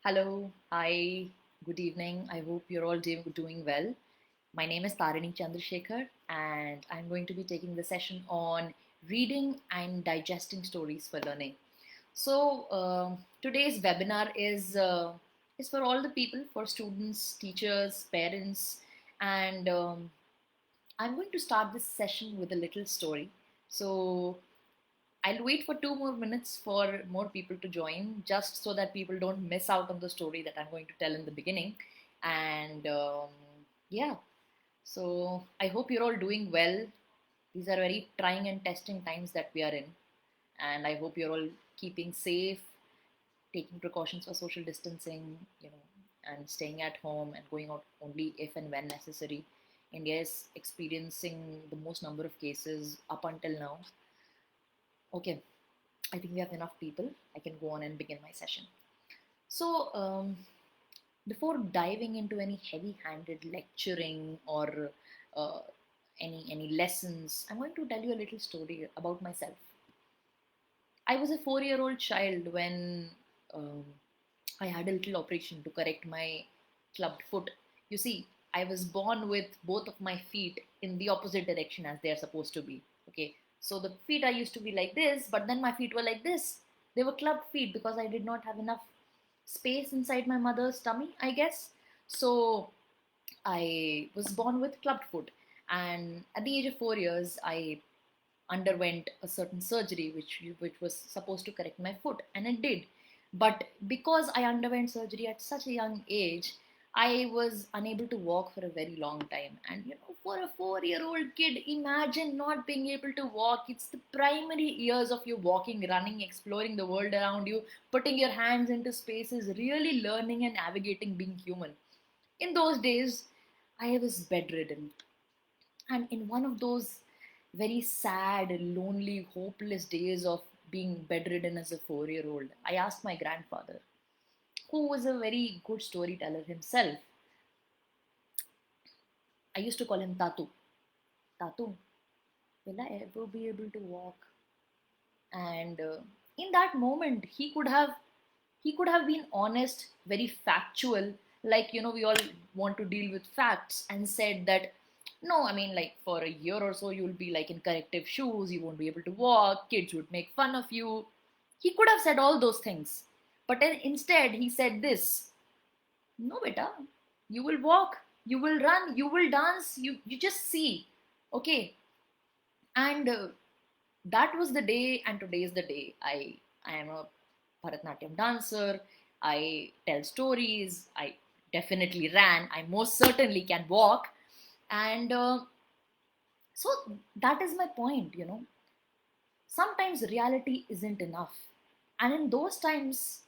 Hello, hi, good evening. I hope you're all doing well. My name is Tarini Chandrasekhar, and I'm going to be taking the session on reading and digesting stories for learning. Today's webinar is for all the people, for students, teachers, parents, and I'm going to start this session with a little story. So, I'll wait for 2 more minutes for more people to join, just so that people don't miss out on the story that I'm going to tell in the beginning. And yeah, so I hope you're all doing well. These are very trying and testing times that we are in, and I hope you're all keeping safe, taking precautions for social distancing, and staying at home and going out only if and when necessary. India is experiencing the most number of cases up until now. Okay, I think we have enough people. I can go on and begin my session. So, before diving into any heavy-handed lecturing or uh, any lessons, I'm going to tell you a little story about myself. I was a 4-year-old child when um, I had a little operation to correct my clubbed foot. You see, I was born with both of my feet in the opposite direction as they are supposed to be. Okay, so the feet I used to be like this, but then my feet were like this. They were clubbed feet because I did not have enough space inside my mother's tummy, I guess. So I was born with clubbed foot, and at the age of 4 years, I underwent a certain surgery which was supposed to correct my foot, and it did. But because I underwent surgery at such a young age, I was unable to walk for a very long time. And for a 4-year-old kid, imagine not being able to walk. It's the primary years of you walking, running, exploring the world around you, putting your hands into spaces, really learning and navigating being human. In those days, I was bedridden, and in one of those very sad, lonely, hopeless days of being bedridden as a 4-year-old, I asked my grandfather, who was a very good storyteller himself. I used to call him Tatu. Tatu, will I ever be able to walk? And in that moment, he could have been honest, very factual, like we all want to deal with facts, and said that no, I mean, like, for a year or so you'll be like in corrective shoes, you won't be able to walk, kids would make fun of you. He could have said all those things, but then instead he said this: no, beta, you will walk, you will run, you will dance, you just see. Okay. And that was the day, and today is the day. I am a Bharatanatyam dancer. I tell stories. I definitely ran. I most certainly can walk. And so that is my point. Sometimes reality isn't enough, and in those times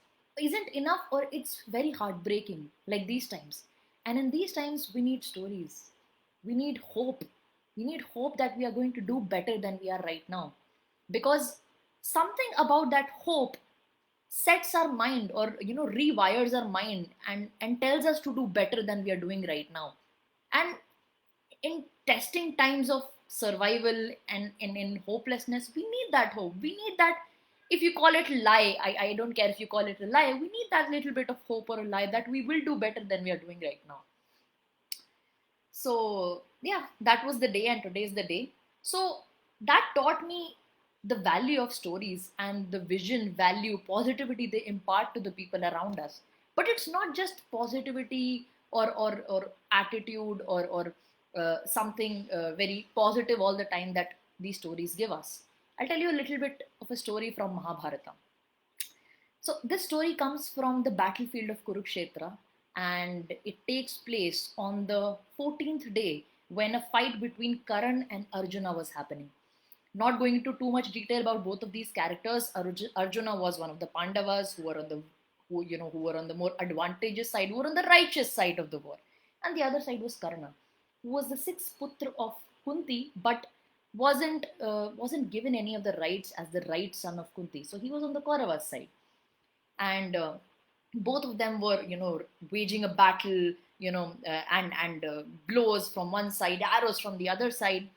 isn't enough, or it's very heartbreaking, like these times. And in these times, we need stories. We need hope. We need hope that we are going to do better than we are right now, because something about that hope sets our mind, or rewires our mind, and tells us to do better than we are doing right now. And in testing times of survival, and in hopelessness, we need that hope. We need that. If you call it lie, I don't care if you call it a lie, we need that little bit of hope or a lie that we will do better than we are doing right now. So yeah, that was the day, and today is the day. So that taught me the value of stories, and the vision, value, positivity they impart to the people around us. But it's not just positivity, or attitude, or something very positive all the time that these stories give us. I'll tell you a little bit of a story from Mahabharata. So this story comes from the battlefield of Kurukshetra, and it takes place on the 14th day, when a fight between Karan and Arjuna was happening. Not going into too much detail about both of these characters. Arjuna was one of the Pandavas who were on the who were on the more advantageous side, who were on the righteous side of the war, and the other side was Karna, who was the sixth putra of Kunti, but wasn't given any of the rights as the right son of Kunti. So he was on the Kauravas side, and both of them were waging a battle, and blows from one side, arrows from the other side.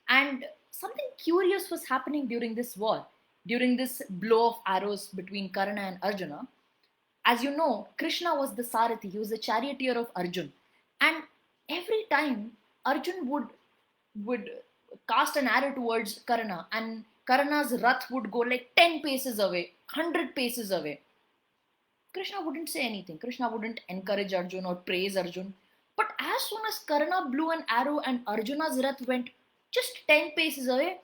And something curious was happening during this war, during this blow of arrows between Karna and Arjuna. As you know, Krishna was the Sarathi, he was the charioteer of Arjun. And every time Arjun would cast an arrow towards Karna, and Karna's Rath would go like 10 paces away, 100 paces away. Krishna wouldn't say anything. Krishna wouldn't encourage Arjun or praise Arjun. But as soon as Karna blew an arrow and Arjuna's Rath went just 10 paces away,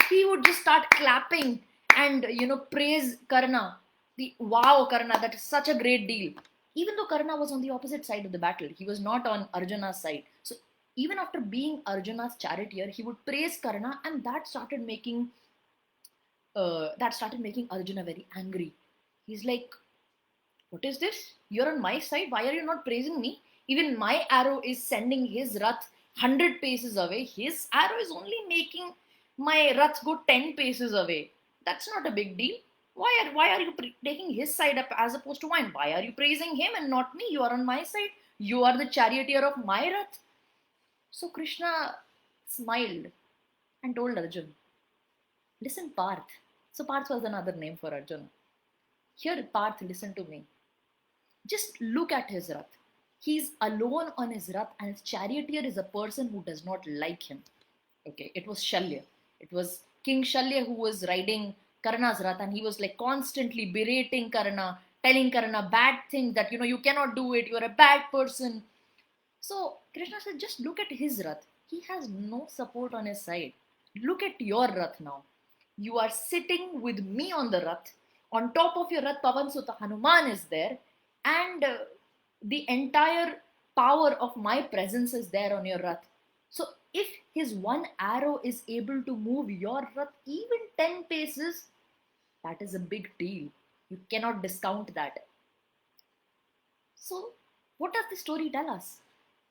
he would just start clapping and praise Karna. The wow, Karna, that is such a great deal. Even though Karna was on the opposite side of the battle, he was not on Arjuna's side. So even after being Arjuna's charioteer, he would praise Karna, and that started making Arjuna very angry. He's like, what is this? You're on my side. Why are you not praising me? Even my arrow is sending his Rath 100 paces away. His arrow is only making my Rath go 10 paces away. That's not a big deal. Why are you taking his side up as opposed to mine? Why are you praising him and not me? You are on my side. You are the charioteer of my Rath. So Krishna smiled and told Arjun, listen, Parth. So Parth was another name for Arjuna. Here, Parth, listen to me. Just look at his Rath. He's alone on his Rath, and his charioteer is a person who does not like him. Okay, it was Shalya. It was King Shalya who was riding Karna's Rath, and he was like constantly berating Karna, telling Karna bad things that you cannot do it, you're a bad person. So Krishna said, just look at his Rath. He has no support on his side. Look at your Rath now. You are sitting with me on the Rath. On top of your Rath, Pavan Sutta Hanuman is there, and the entire power of my presence is there on your Rath. So if his one arrow is able to move your Rath even 10 paces, that is a big deal. You cannot discount that. So what does the story tell us?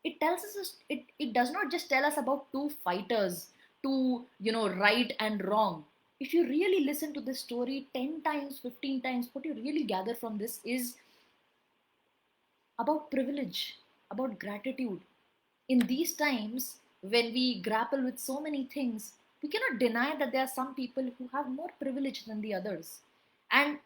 It tells us, it does not just tell us about two fighters, two right and wrong. If you really listen to this story 10 times, 15 times, what you really gather from this is about privilege, about gratitude. In these times, when we grapple with so many things, we cannot deny that there are some people who have more privilege than the others. And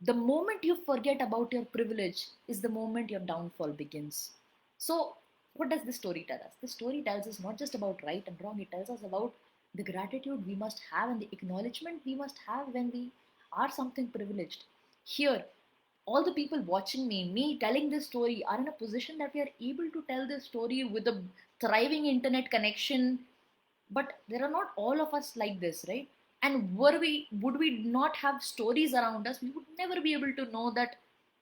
the moment you forget about your privilege is the moment your downfall begins. So, what does this story tell us? The story tells us not just about right and wrong, it tells us about the gratitude we must have and the acknowledgement we must have when we are something privileged. Here, all the people watching me telling this story are in a position that we are able to tell this story with a thriving internet connection. But there are not all of us like this, right? And would we not have stories around us, we would never be able to know that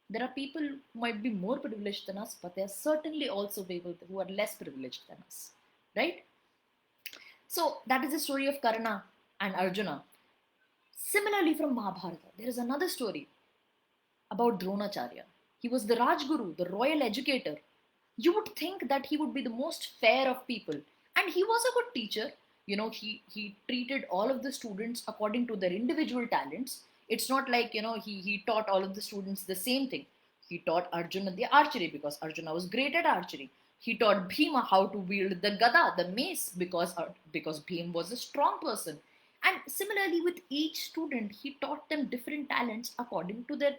there are people who might be more privileged than us, but there are certainly also people who are less privileged than us, right? So that is the story of Karna and Arjuna. Similarly, from Mahabharata, there is another story about Dronacharya. He was the Rajguru, the royal educator. You would think that he would be the most fair of people. And he was a good teacher. He treated all of the students according to their individual talents. It's not like, he taught all of the students the same thing. He taught Arjuna the archery because Arjuna was great at archery. He taught Bhima how to wield the gada, the mace, because Bhim was a strong person. And similarly, with each student, he taught them different talents according to their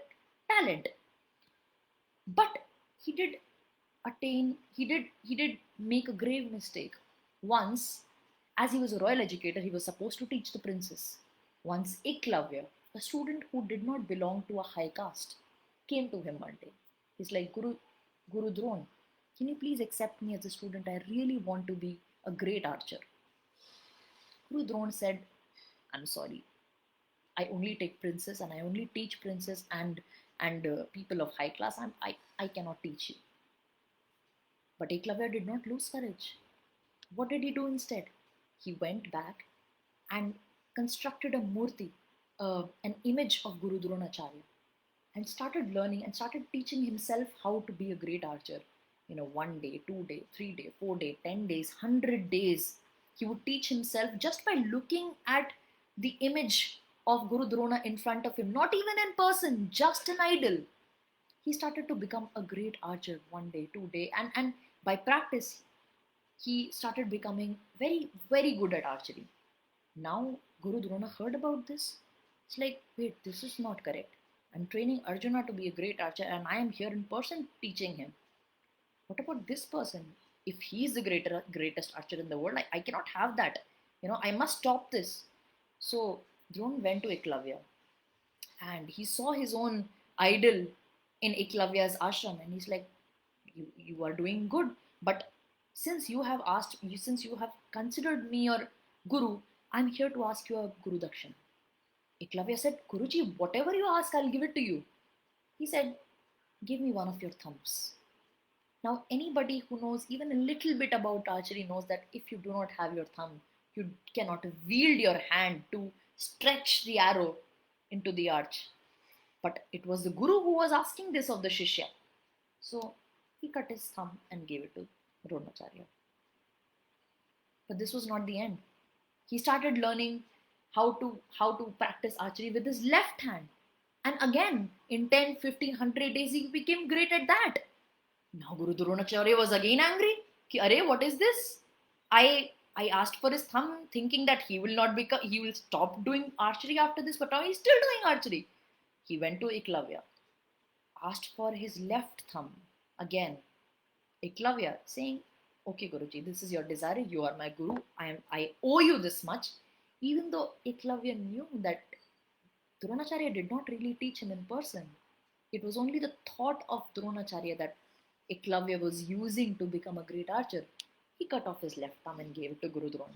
talent. But he did he did make a grave mistake. Once, as he was a royal educator, he was supposed to teach the princess. Once Eklavya, a student who did not belong to a high caste, came to him one day. He's like, Guru Dron, can you please accept me as a student? I really want to be a great archer. Guru Dron said, I'm sorry, I only take princes and I only teach princes and people of high class. I cannot teach you. But Eklavya did not lose courage. What did he do instead? He went back and constructed a murti, an image of Guru Dronacharya, and started learning and started teaching himself how to be a great archer. 1 day, 2 day, 3 day, 4 day, 10 days, 100 days. He would teach himself just by looking at the image of Guru Drona in front of him, not even in person, just an idol. He started to become a great archer 1 day, 2 day, and by practice, he started becoming very, very good at archery. Now, Guru Drona heard about this. It's like, wait, this is not correct. I'm training Arjuna to be a great archer, and I am here in person teaching him. What about this person? If he's the greatest archer in the world, I cannot have that. I must stop this. So Drona went to Eklavya, and he saw his own idol in Eklavya's ashram, and he's like, you are doing good, but since you have considered me your guru, I'm here to ask you a guru dakshina. Eklavya said, Guruji, whatever you ask, I'll give it to you. He said, give me one of your thumbs. Now, anybody who knows even a little bit about archery knows that if you do not have your thumb, you cannot wield your hand to stretch the arrow into the arch. But it was the guru who was asking this of the Shishya. So he cut his thumb and gave it to Dronacharya. But this was not the end. He started learning how to practice archery with his left hand. And again, in 10, 15, 100 days, he became great at that. Now Guru Dronacharya was again angry. Ki, Arey, what is this? I asked for his thumb thinking that he will stop doing archery after this, but now he's still doing archery. He went to Eklavya, asked for his left thumb again. Eklavya saying, okay Guruji, this is your desire, you are my guru, I owe you this much. Even though Eklavya knew that Dronacharya did not really teach him in person, it was only the thought of Dronacharya that Eklavya was using to become a great archer. He cut off his left thumb and gave it to Guru Drona.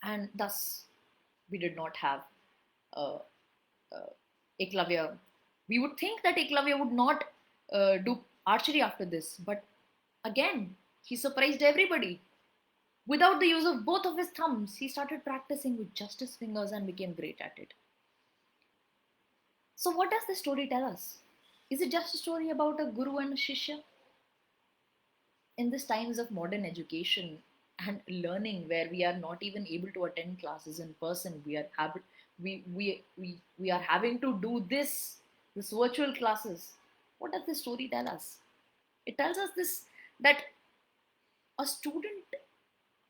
And thus, we did not have uh, Eklavya. We would think that Eklavya would not do archery after this, but again, he surprised everybody. Without the use of both of his thumbs, he started practicing with just his fingers and became great at it. So, what does this story tell us? Is it just a story about a guru and a shishya? In these times of modern education and learning, where we are not even able to attend classes in person, we are having to do this virtual classes. What does this story tell us? It tells us this, that a student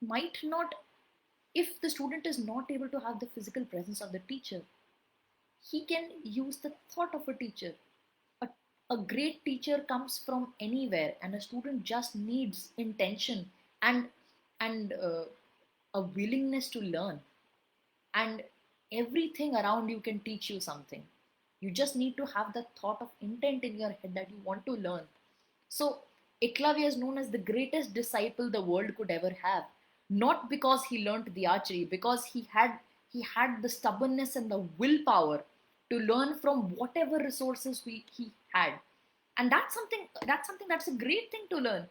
might not, if the student is not able to have the physical presence of the teacher, he can use the thought of a teacher. A great teacher comes from anywhere, and a student just needs intention and a willingness to learn. And everything around you can teach you something. You just need to have the thought of intent in your head that you want to learn. So Eklavya is known as the greatest disciple the world could ever have, not because he learned the archery, because he had the stubbornness and the willpower to learn from whatever resources he had. And that's a great thing to learn.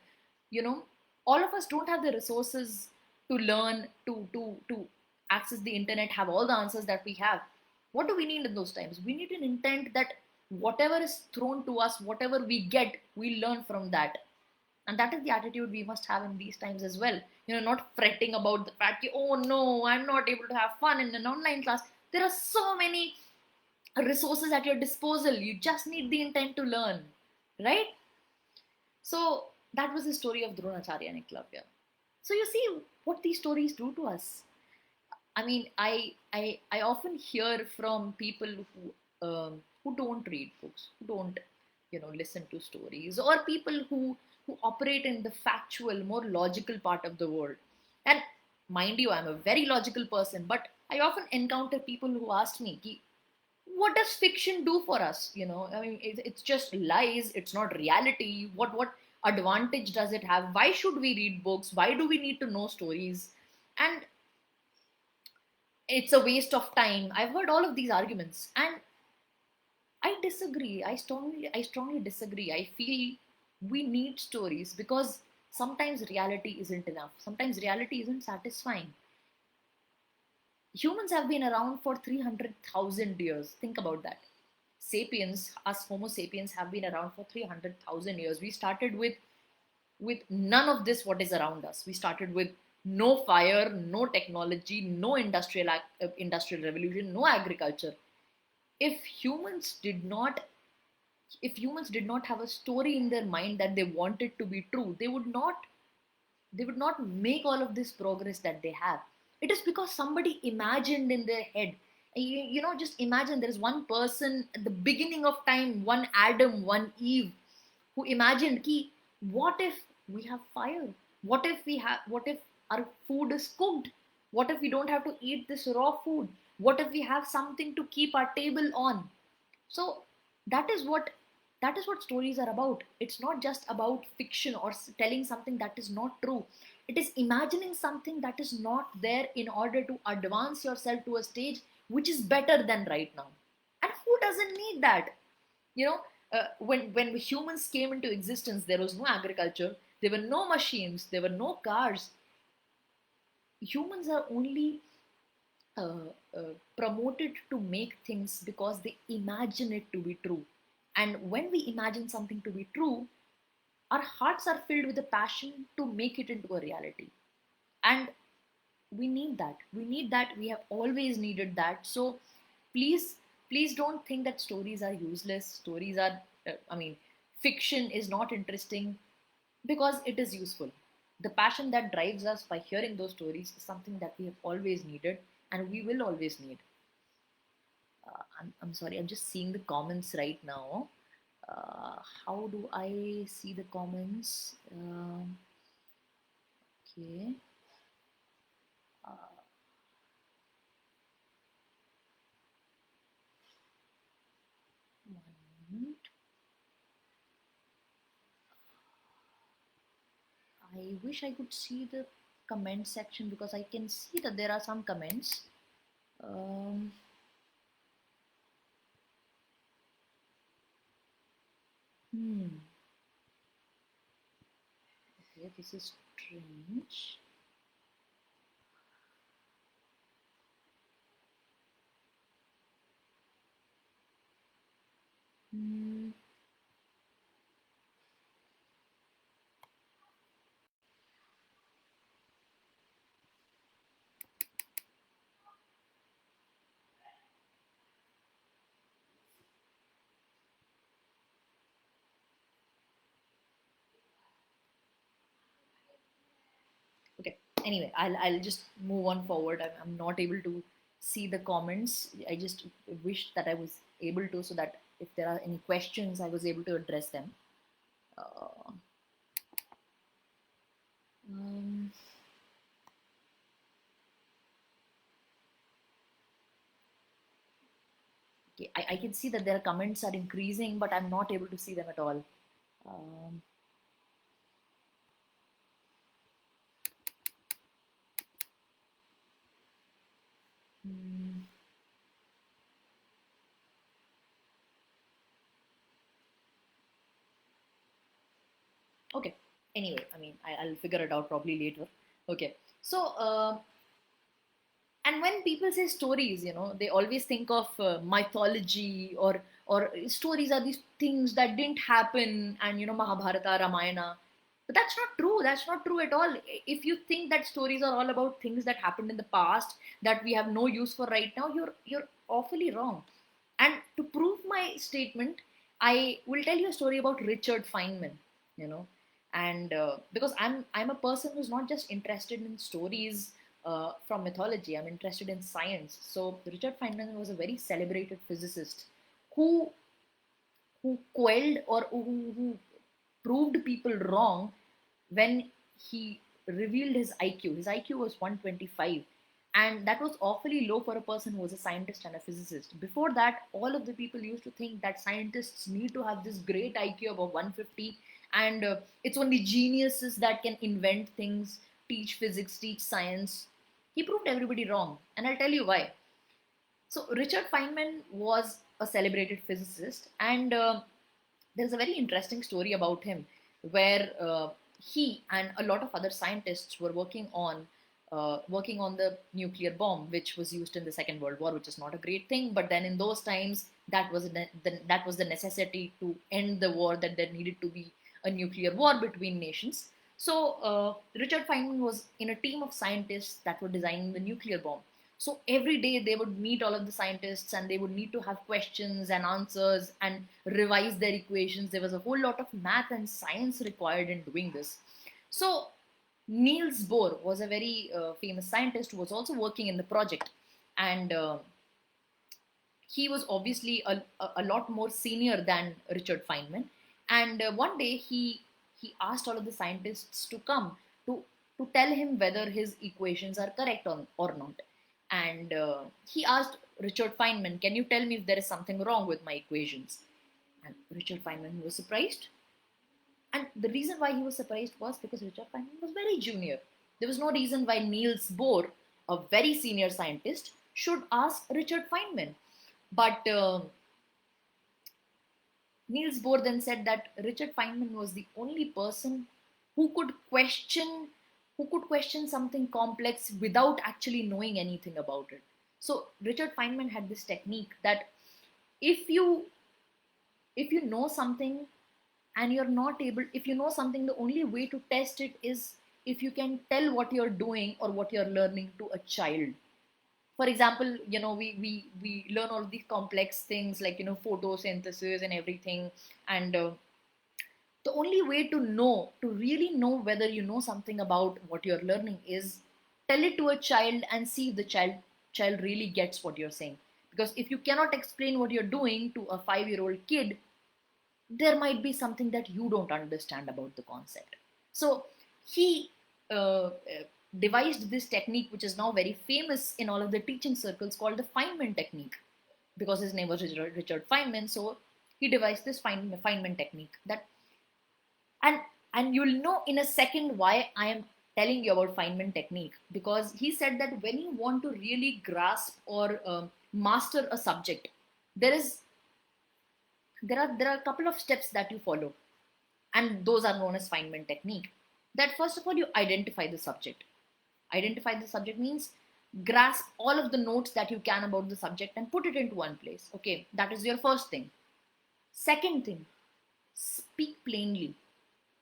you know all of us don't have the resources to learn, to access the internet, have all the answers that we have. What do we need in those times? We need an intent that whatever is thrown to us, whatever we get, we learn from that. And that is the attitude we must have in these times as well. Not fretting about the fact, oh no, I'm not able to have fun in an online class. There are so many resources at your disposal. You just need the intent to learn, right? So that was the story of Dronacharya and Eklavya. So you see what these stories do to us. I mean, I often hear from people who don't read books, who don't listen to stories, or people who operate in the factual, more logical part of the world. And mind you, I'm a very logical person, but I often encounter people who ask me, what does fiction do for us? I mean, it's just lies, it's not reality. What advantage does it have? Why should we read books? Why do we need to know stories? And it's a waste of time. I've heard all of these arguments, and I disagree. I strongly disagree. I feel we need stories, because sometimes reality isn't enough. Sometimes reality isn't satisfying. Humans have been around for 300,000 years. Think about that. Sapiens, us Homo sapiens, have been around for 300,000 years. We started with none of this what is around us. We started with no fire, no technology, no industrial revolution, no agriculture. If humans did not have a story in their mind that they wanted to be true, they would not make all of this progress that they have. It is because somebody imagined in their head, Just imagine there is one person at the beginning of time, one Adam, one Eve, who imagined ki, what if we have fire? What if our food is cooked? What if we don't have to eat this raw food? What if we have something to keep our table on? So that is what stories are about. It's not just about fiction or telling something that is not true. It is imagining something that is not there in order to advance yourself to a stage which is better than right now. And who doesn't need that? you know when humans came into existence, there was no agriculture, there were no machines, there were no cars. Humans are only uh, promoted to make things because they imagine it to be true. And when we imagine something to be true, our hearts are filled with a passion to make it into a reality. And we need that we have always needed that. So please, please don't think that stories are useless. Stories are fiction is not interesting, because it is useful. The passion that drives us by hearing those stories is something that we have always needed and we will always need. I'm sorry, I'm just seeing the comments right now. How do I see the comments? Okay. Uh, One moment. I wish I could see the comment section because I can see that there are some comments. Um, hmm. Okay, this is strange. Hmm. Okay. Anyway, I'll just move on forward. I'm not able to see the comments. I just wish that I was able to, so that if there are any questions, I was able to address them. Uh, um, okay, I can see that their comments are increasing, but I'm not able to see them at all. Um, hmm, okay. Anyway, I'll figure it out probably later. Okay. So, and when people say stories, they always think of mythology, or stories are these things that didn't happen, and Mahabharata, Ramayana. But that's not true. That's not true at all. If you think that stories are all about things that happened in the past that we have no use for right now, you're awfully wrong. And to prove my statement, I will tell you a story about Richard Feynman. You know, and because I'm a person who's not just interested in stories from mythology. I'm interested in science. So Richard Feynman was a very celebrated physicist who quelled, or who proved people wrong when he revealed his IQ. His IQ was 125, and that was awfully low for a person who was a scientist and a physicist. Before that, all of the people used to think that scientists need to have this great IQ above 150, and it's only geniuses that can invent things, teach physics, teach science. He proved everybody wrong, and I'll tell you why. So, Richard Feynman was a celebrated physicist, and there's a very interesting story about him where he and a lot of other scientists were working on the nuclear bomb, which was used in the Second World War, which is not a great thing. But then in those times, that was the necessity to end the war. That there needed to be a nuclear war between nations. So Richard Feynman was in a team of scientists that were designing the nuclear bomb. So every day they would meet all of the scientists, and they would need to have questions and answers and revise their equations. There was a whole lot of math and science required in doing this. So Niels Bohr was a very famous scientist who was also working in the project, and he was obviously a lot more senior than Richard Feynman. And one day he asked all of the scientists to come to to tell him whether his equations are correct or not. And he asked Richard Feynman, "Can you tell me if there is something wrong with my equations?" And Richard Feynman was surprised. And the reason why he was surprised was because Richard Feynman was very junior. There was no reason why Niels Bohr, a very senior scientist, should ask Richard Feynman. But Niels Bohr then said that Richard Feynman was the only person who could question something complex without actually knowing anything about it. So Richard Feynman had this technique that if you know something and you're not able, if you know something, the only way to test it is if you can tell what you're doing or what you're learning to a child. For example, we learn all these complex things like photosynthesis and everything. And the only way to know, to really know whether you know something about what you're learning, is tell it to a child and see if the child really gets what you're saying. Because if you cannot explain what you're doing to a 5-year-old kid, there might be something that you don't understand about the concept. So he devised this technique, which is now very famous in all of the teaching circles, called the Feynman technique. Because his name was Richard Feynman, so he devised this Feynman technique. And you'll know in a second why I am telling you about Feynman technique. Because he said that when you want to really grasp or master a subject, there is there are a couple of steps that you follow, and those are known as Feynman technique. That first of all, you identify the subject. Identify the subject means grasp all of the notes that you can about the subject and put it into one place. Okay, that is your first thing. Second thing, speak plainly.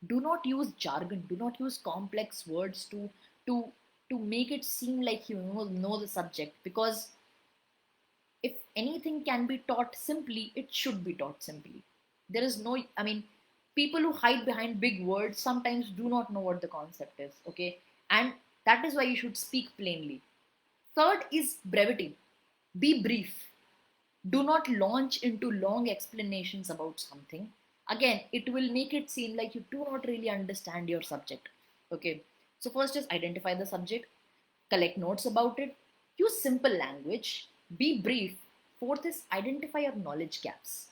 Do not use jargon. Do not use complex words to to make it seem like you know the subject. Because if anything can be taught simply, it should be taught simply. There is no, I mean, people who hide behind big words sometimes do not know what the concept is, okay? And that is why you should speak plainly. Third is brevity. Be brief. Do not launch into long explanations about something. Again, it will make it seem like you do not really understand your subject, okay? So, first is identify the subject, collect notes about it, use simple language, be brief. Fourth is identify your knowledge gaps.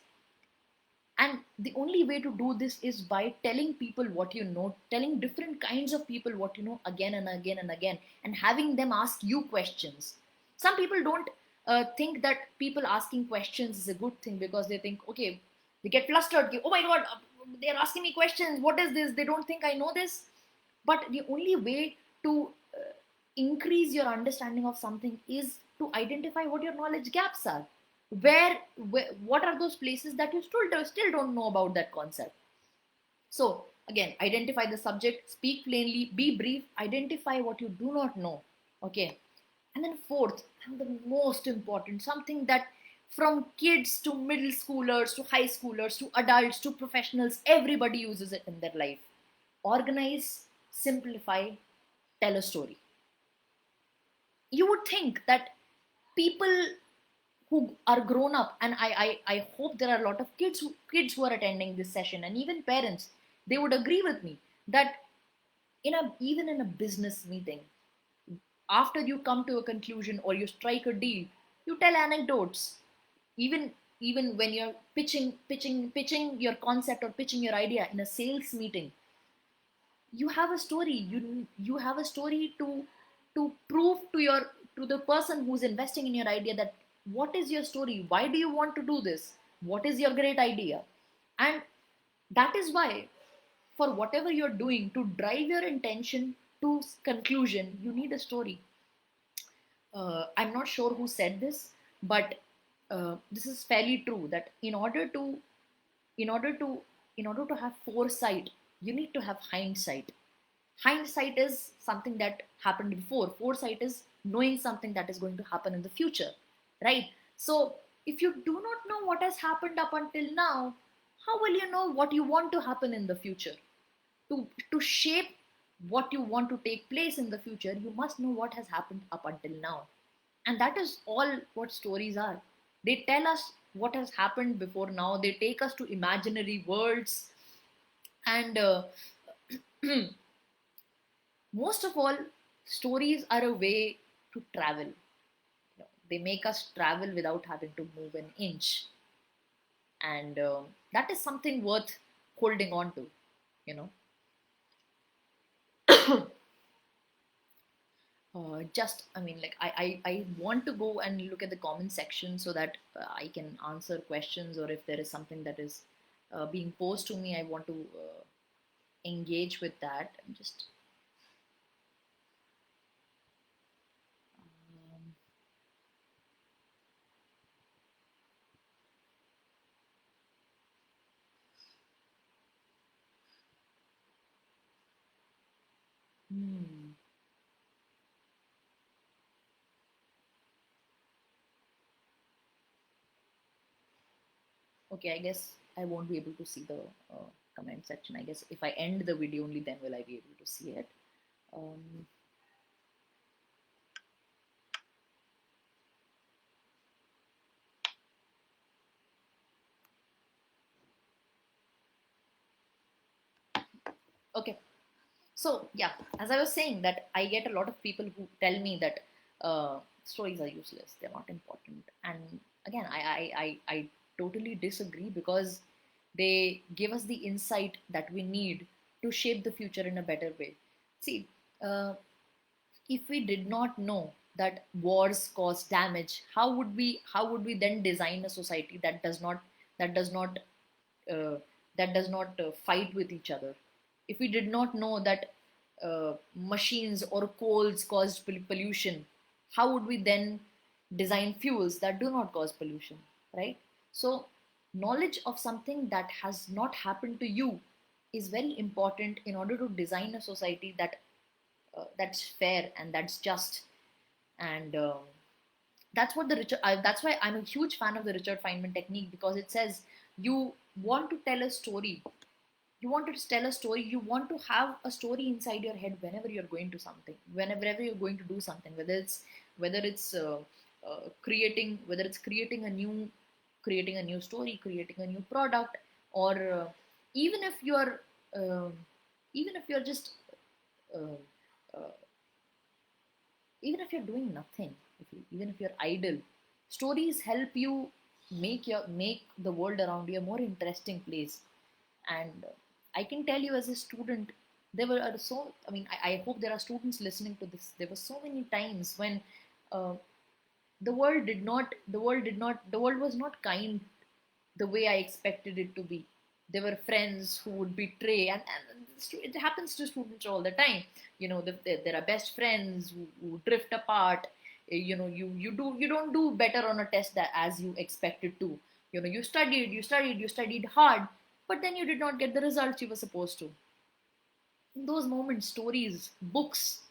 And the only way to do this is by telling people what you know, telling different kinds of people what you know again and again and again, and having them ask you questions. Some people don't think that people asking questions is a good thing, because they think, okay, they get flustered. Oh my God, they're asking me questions. What is this? They don't think I know this. But the only way to increase your understanding of something is to identify what your knowledge gaps are. Where what are those places that you still don't know about that concept? So again, identify the subject, speak plainly, be brief, identify what you do not know. Okay. And then fourth, and the most important, something that from kids to middle schoolers to high schoolers to adults to professionals, everybody uses it in their life. Organize, simplify, tell a story. You would think that people who are grown up, and I hope there are a lot of kids who are attending this session, and even parents, they would agree with me that even in a business meeting, after you come to a conclusion or you strike a deal, you tell anecdotes. Even when you're pitching your concept or pitching your idea in a sales meeting, you have a story. You have a story to prove to the person who's investing in your idea that what is your story, why do you want to do this, what is your great idea. And that is why, for whatever you're doing, to drive your intention to conclusion, you need a story. I'm not sure who said this, but this is fairly true, that in order to in order to have foresight, you need to have hindsight. Hindsight is something that happened before. Foresight is knowing something that is going to happen in the future, right? So if you do not know what has happened up until now, how will you know what you want to happen in the future? To shape what you want to take place in the future, you must know what has happened up until now. And that is all what stories are. They tell us what has happened before now. They take us to imaginary worlds. And most of all, stories are a way to travel. They make us travel without having to move an inch. And that is something worth holding on to, you know. Just, I mean, like, I want to go and look at the comment section so that I can answer questions, or if there is something that is being posed to me, I want to engage with that. And just, um, hmm. Okay, I guess I won't be able to see the comment section. I guess if I end the video, only then will I be able to see it. Um, okay. So yeah, as I was saying, that I get a lot of people who tell me that stories are useless, they're not important. And again, I totally disagree, because they give us the insight that we need to shape the future in a better way. See, uh, if we did not know that wars cause damage, how would we then design a society that does not uh, fight with each other? If we did not know that machines or coals caused pollution, how would we then design fuels that do not cause pollution, right? So, knowledge of something that has not happened to you is very important in order to design a society that's fair and that's just. And that's what the Richard. That's why I'm a huge fan of the Richard Feynman technique, because it says you want to tell a story. You want to tell a story. You want to have a story inside your head whenever you're going to something, whenever you're going to do something. Whether it's creating a new story, creating a new product, or even if you're uh, even if you're just uh, uh, even if you're doing nothing, even if you're idle, stories help you make the world around you a more interesting place. And I can tell you, as a student, there were so I mean, I hope there are students listening to this. There were so many times when uh, the world was not kind the way I expected it to be. There were friends who would betray, and it happens to students all the time. There are best friends who drift apart. You don't do better on a test that as you expected to. You studied hard, but then you did not get the results you were supposed to. In those moments, stories, books,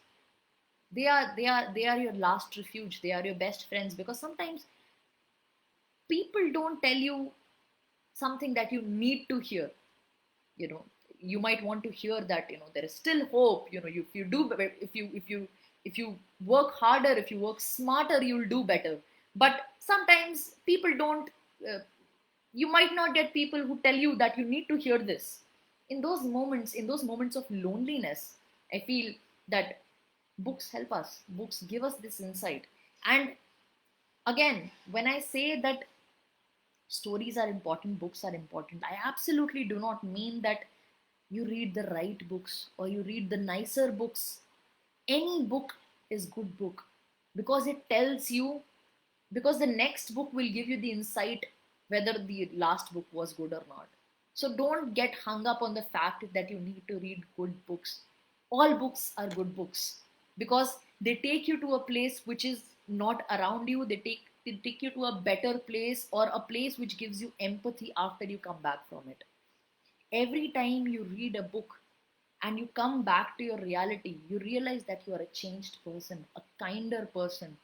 they are your last refuge. They are your best friends, because sometimes people don't tell you something that you need to hear. you know you might want to hear that there is still hope. If you work harder, if you work smarter, you'll do better. But sometimes people don't uh, you might not get people who tell you that you need to hear this. In those moments of loneliness, I feel that books help us. Books give us this insight. And again, when I say that stories are important, books are important, I absolutely do not mean that you read the right books or you read the nicer books. Any book is good book, because it tells you, because the next book will give you the insight whether the last book was good or not. So don't get hung up on the fact that you need to read good books. All books are good books, because they take you to a place which is not around you. They take you to a better place, or a place which gives you empathy after you come back from it. Every time you read a book and you come back to your reality, you realize that you are a changed person, a kinder person.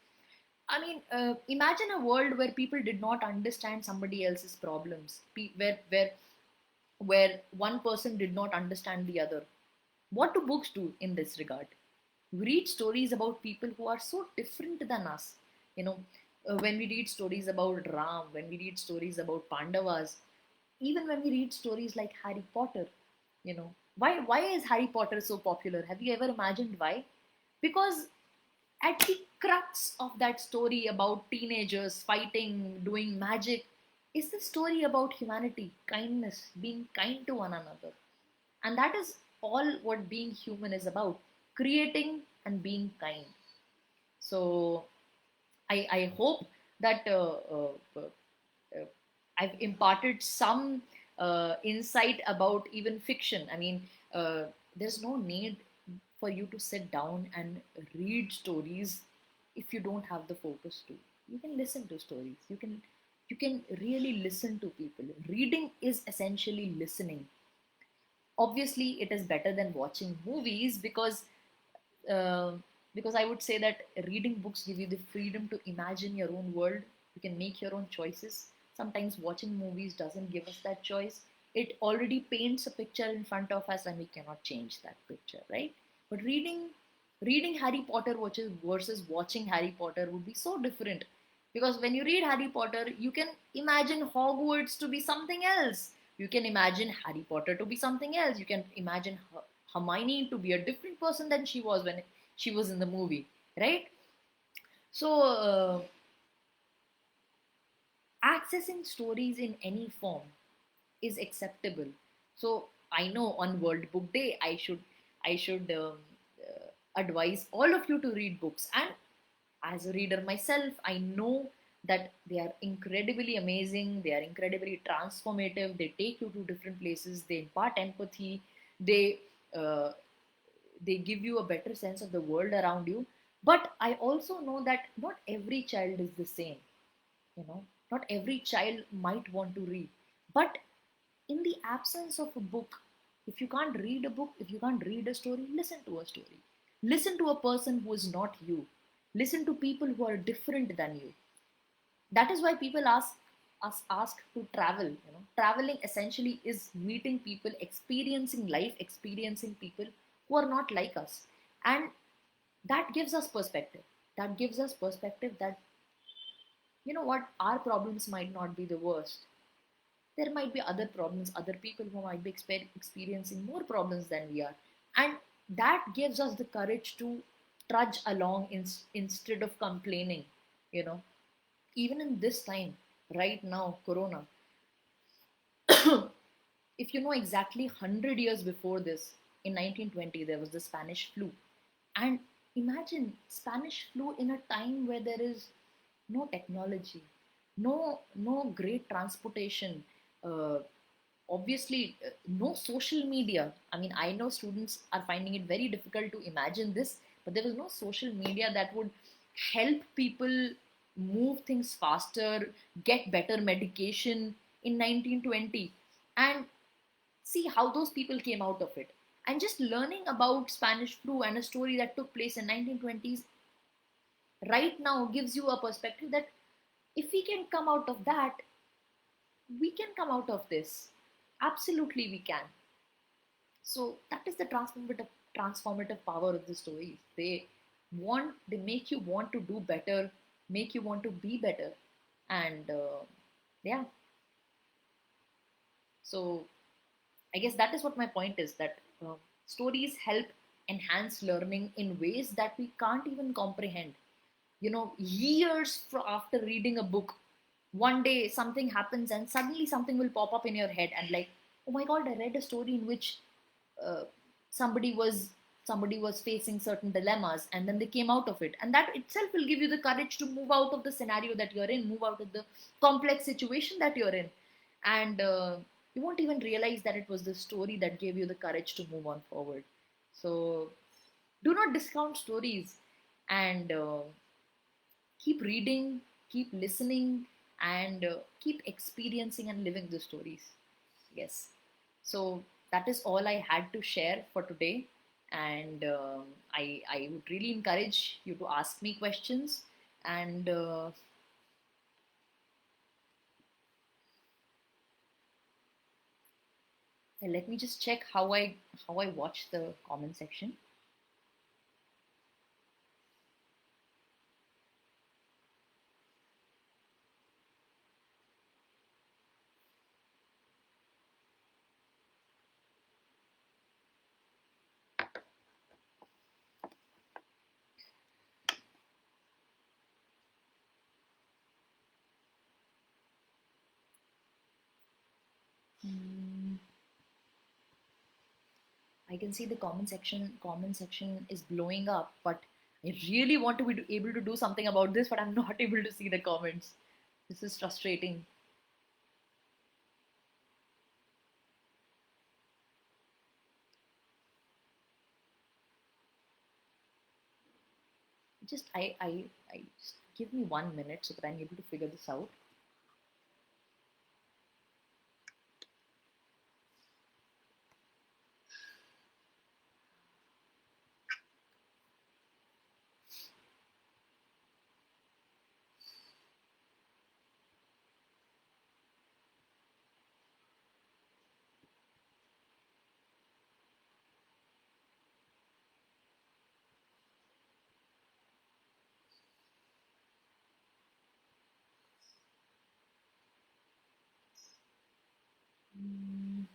I mean, imagine a world where people did not understand somebody else's problems, where one person did not understand the other. What do books do in this regard? We read stories about people who are so different than us. You know, when we read stories about Ram, when we read stories about Pandavas, even when we read stories like Harry Potter, why is Harry Potter so popular? Have you ever imagined why? Because at the crux of that story about teenagers fighting, doing magic, is the story about humanity, kindness, being kind to one another. And that is all what being human is about, creating and being kind. So I hope that I've imparted some insight about even fiction. I mean, there's no need for you to sit down and read stories if you don't have the focus to. You can listen to stories. You can really listen to people. Reading is essentially listening. Obviously, it is better than watching movies uh, because I would say that reading books give you the freedom to imagine your own world. You can make your own choices. Sometimes watching movies doesn't give us that choice. It already paints a picture in front of us, and we cannot change that picture, right? But reading Harry Potter versus watching Harry Potter would be so different, because when you read Harry Potter, you can imagine Hogwarts to be something else. You can imagine Harry Potter to be something else. You can imagine Hermione to be a different person than she was when she was in the movie, right? So, accessing stories in any form is acceptable. So, I know on World Book Day, I should advise all of you to read books. And as a reader myself, I know that they are incredibly amazing. They are incredibly transformative. They take you to different places. They impart empathy. They uh, they give you a better sense of the world around you. But I also know that not every child is the same. you know Not every child might want to read. But in the absence of a book, if you can't read a book, if you can't read a story, listen to a story. Listen to a person who is not you. Listen to people who are different than you. That is why people ask to travel. Traveling essentially is meeting people, experiencing life, experiencing people who are not like us. And that gives us perspective. That gives us perspective that, what, our problems might not be the worst. There might be other problems, other people who might be experiencing more problems than we are. And that gives us the courage to trudge along instead of complaining. you know Even in this time, right now, Corona, if you know exactly 100 years before this, in 1920, there was the Spanish flu. And imagine Spanish flu in a time where there is no technology, no great transportation, uh, obviously no social media. I mean, I know students are finding it very difficult to imagine this, but there was no social media that would help people move things faster, get better medication in 1920. And see how those people came out of it. And just learning about Spanish flu and a story that took place in 1920s right now gives you a perspective that if we can come out of that, we can come out of this. Absolutely, we can. So that is the transformative power of the stories. They make you want to do better, make you want to be better. And yeah, so I guess that is what my point is, that stories help enhance learning in ways that we can't even comprehend. Years after reading a book, one day something happens and suddenly something will pop up in your head, and like, oh my god, I read a story in which uh, somebody was somebody was facing certain dilemmas, and then they came out of it, and that itself will give you the courage to move out of the scenario that you're in, move out of the complex situation that you're in. And you won't even realize that it was the story that gave you the courage to move on forward. So do not discount stories, and keep reading, keep listening, and keep experiencing and living the stories. Yes. So that is all I had to share for today. And I would really encourage you to ask me questions. And let me just check how I watch the comment section. Mm, I can see the comment section is blowing up, but I really want to be able to do something about this, but I'm not able to see the comments. This is frustrating. Just I just give me 1 minute so that I'm able to figure this out. Mm,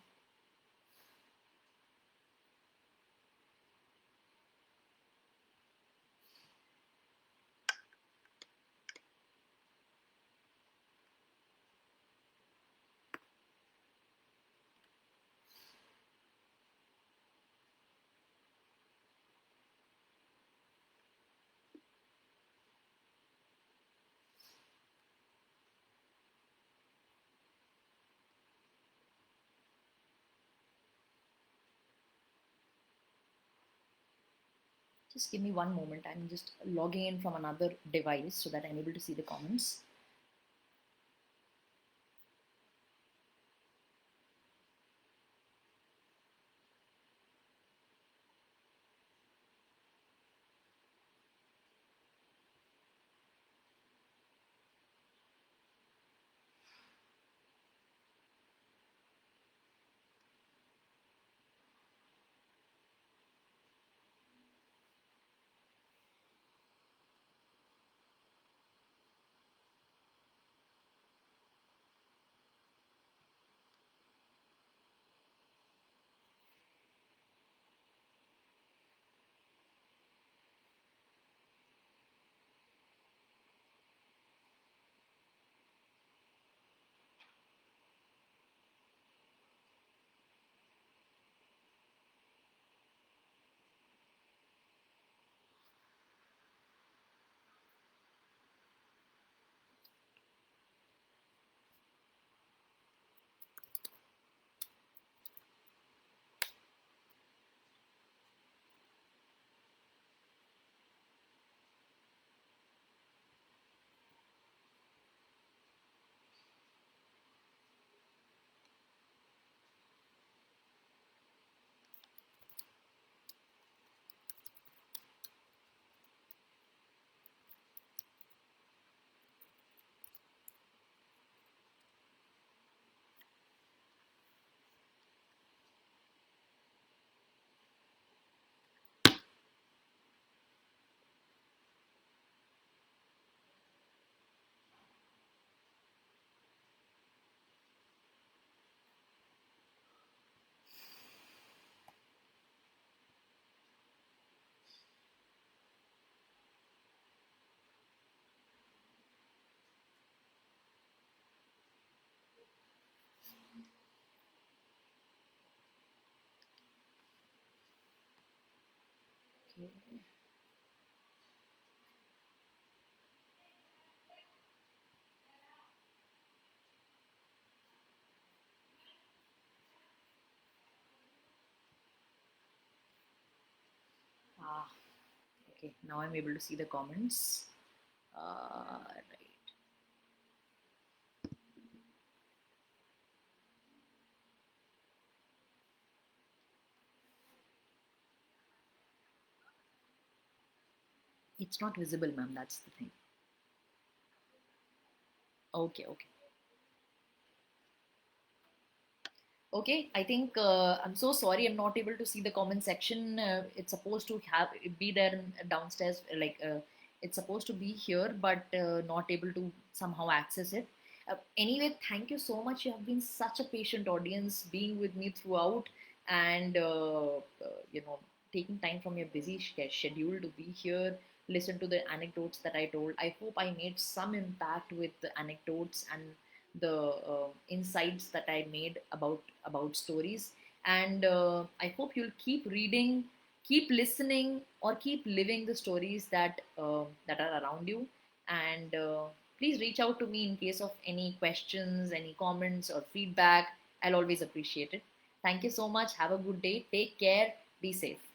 just give me one moment. I'm just logging in from another device so that I'm able to see the comments. Okay. Ah, okay. Now I'm able to see the comments. Right. It's not visible, ma'am. That's the thing. Okay, okay. Okay, I think I'm so sorry I'm not able to see the comment section. It's supposed to have be there downstairs, it's supposed to be here, but not able to somehow access it. Anyway, thank you so much. You have been such a patient audience, being with me throughout, and taking time from your busy schedule to be here, listen to the anecdotes that I told. I hope I made some impact with the anecdotes and the insights that I made about stories. And I hope you'll keep reading, keep listening, or keep living the stories that are around you. And please reach out to me in case of any questions, any comments, or feedback. I'll always appreciate it. Thank you so much. Have a good day. Take care. Be safe.